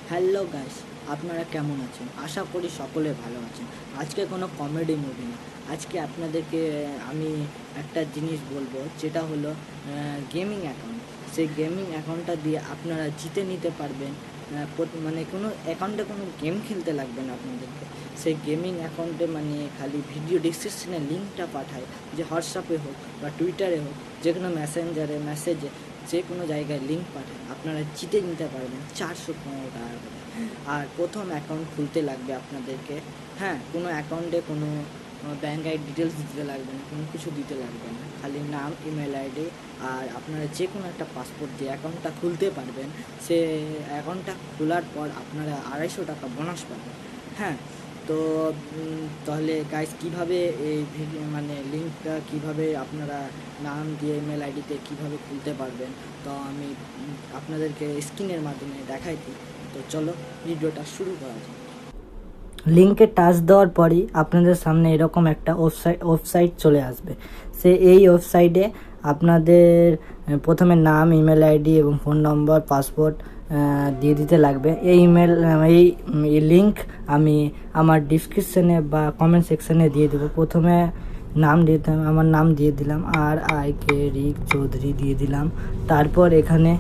Hello guys, আপনারা কেমন আছেন? আশা করি সকলে ভালো আছেন। আজকে কোনো কমেডি মুভি না, আজকে আপনাদেরকে আমি একটা জিনিস বলবো, যেটা হলো গেমিং অ্যাকাউন্ট। সেই গেমিং অ্যাকাউন্টটা দিয়ে আপনারা জিতে নিতে পারবেন। মানে কোনো অ্যাকাউন্টে কোনো গেম খেলতে লাগবে না আপনাদেরকে। সেই গেমিং অ্যাকাউন্টে মানে খালি ভিডিও ডিসক্রিপশনে লিঙ্কটা পাঠায়, যে হোয়াটসঅ্যাপে হোক বা টুইটারে হোক, যে কোনো মেসেজে যে কোনো জায়গায় লিঙ্ক পাঠান, আপনারা জিতে নিতে পারবেন 415 টাকা করে। আর প্রথম অ্যাকাউন্ট খুলতে লাগবে আপনাদেরকে। হ্যাঁ, কোনো অ্যাকাউন্টে কোনো ব্যাঙ্ক আইডি ডিটেলস দিতে লাগবে না, কোনো কিছু দিতে লাগবে না, খালি নাম, ইমেল আইডি আর আপনারা যে কোনো একটা পাসপোর্ট দিয়ে অ্যাকাউন্টটা খুলতে পারবেন। সে অ্যাকাউন্টটা খোলার পর আপনারা 250 টাকা বোনাস পাবেন। হ্যাঁ, তো তাহলে গাইস কীভাবে এই ভিডিও মানে লিঙ্কটা কীভাবে আপনারা নাম দিয়ে ইমেল আইডিতে কীভাবে খুলতে পারবেন, তো আমি আপনাদেরকে স্ক্রিনের মাধ্যমে দেখাই দিই। তো চলো ভিডিওটা শুরু করা যাক। লিঙ্কে টাচ দেওয়ার পরই আপনাদের সামনে এরকম একটা ওয়েবসাইট চলে আসবে। এই ওয়েবসাইটে আপনাদের প্রথমে নাম, ইমেল আইডি এবং ফোন নম্বর, পাসপোর্ট দিয়ে দিতে লাগবে। এই লিঙ্ক আমি আমার ডিসক্রিপশানে বা কমেন্ট সেকশানে দিয়ে দেবো। প্রথমে নাম আমার নাম দিয়ে দিলাম, RIK রিক চৌধুরী দিয়ে দিলাম। তারপর এখানে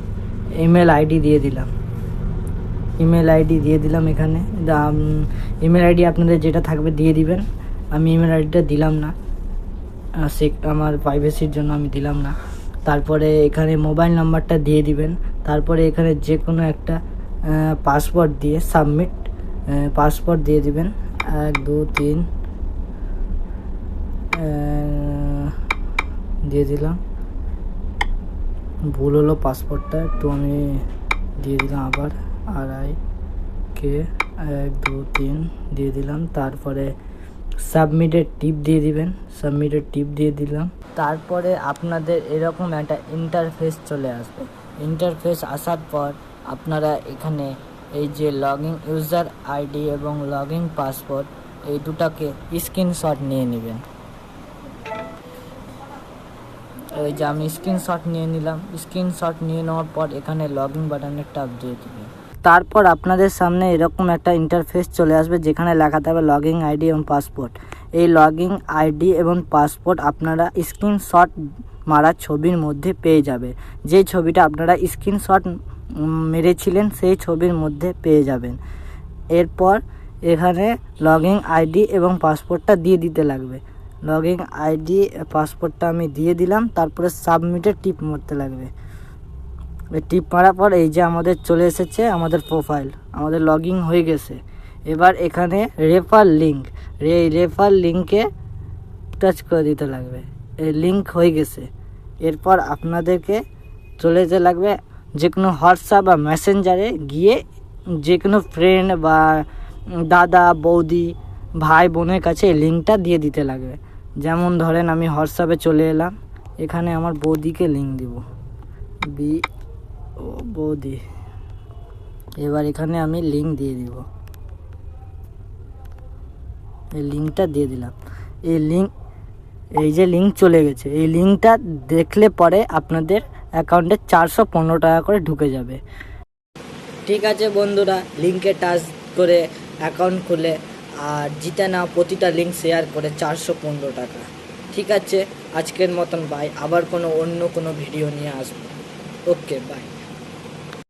ইমেল আইডি দিয়ে দিলাম। এখানে ইমেল আইডি আপনাদের যেটা থাকবে দিয়ে দিবেন। আমি ইমেল আইডিটা দিলাম না, আমার প্রাইভেসির জন্য আমি দিলাম না। তারপরে এখানে মোবাইল নাম্বারটা দিয়ে দিবেন। তারপরে এখানে যে কোনো একটা পাসওয়ার্ড দিয়ে পাসওয়ার্ড দিয়ে দিবেন। 1 2 3 দিয়ে দিলাম। ভুল হলো পাসওয়ার্ডটা, একটু আমি দিয়ে দিলাম আবার। RIK 1 2 3 দিয়ে দিলাম। তারপরে সাবমিটেড টিপ দিয়ে দিলাম। তারপরে আপনাদের এরকম একটা ইন্টারফেস চলে আসবে। ইন্টারফেস আসার পর আপনারা এখানে এই যে লগইন ইউজার আইডি এবং লগইন পাসওয়ার্ড, এই দুটাকে স্ক্রিনশট নিয়ে নেবেন। এই যে আমি স্ক্রিনশট নিয়ে নিলাম। স্ক্রিনশট নিয়ে নেওয়ার পর এখানে লগইন বাটনের টাপ দিয়ে দেবেন। তারপর আপনাদের সামনে এরকম একটা ইন্টারফেস চলে আসবে, যেখানে লেখা থাকবে লগইন আইডি এবং পাসপোর্ট। এই লগইন আইডি এবং পাসপোর্ট আপনারা স্ক্রিনশট মারা ছবির মধ্যে পেয়ে যাবে। যে ছবিটা আপনারা স্ক্রিনশট মেরেছিলেন সেই ছবির মধ্যে পেয়ে যাবেন। এরপর এখানে লগইন আইডি এবং পাসপোর্টটা দিয়ে দিতে লাগবে। লগইন আইডি পাসপোর্টটা আমি দিয়ে দিলাম। তারপরে সাবমিটে টিপ মারতে লাগবে। টিপ মারার পর এই যে আমাদের চলে এসেছে আমাদের প্রোফাইল, আমাদের লগইন হয়ে গেছে। এবার এখানে রেফার লিঙ্কে টাচ করে দিতে লাগবে। এই লিঙ্ক হয়ে গেছে। এরপর আপনাদেরকে চলে যেতে লাগবে যে কোনো হোয়াটসঅ্যাপ বা মেসেঞ্জারে গিয়ে যে কোনো ফ্রেন্ড বা দাদা, বৌদি, ভাই, বোনের কাছে এই লিঙ্কটা দিয়ে দিতে লাগবে। যেমন ধরেন আমি হোয়াটসঅ্যাপে চলে এলাম, এখানে আমার বৌদিকে লিঙ্ক দিব, বৌদি। এবার এখানে আমি লিঙ্ক দিয়ে দিব। এই লিঙ্কটা দিয়ে দিলাম। এই যে লিঙ্ক চলে গেছে। এই লিঙ্কটা দেখলে পরে আপনাদের অ্যাকাউন্টে 415 টাকা করে ঢুকে যাবে। ঠিক আছে বন্ধুরা, লিঙ্কে টাচ করে অ্যাকাউন্ট খুলে আর জিতে নাও প্রতিটা লিঙ্ক শেয়ার করে 415 টাকা। ঠিক আছে, আজকের মতন বাই। আবার অন্য কোনো ভিডিও নিয়ে আসবো। ওকে, বাই।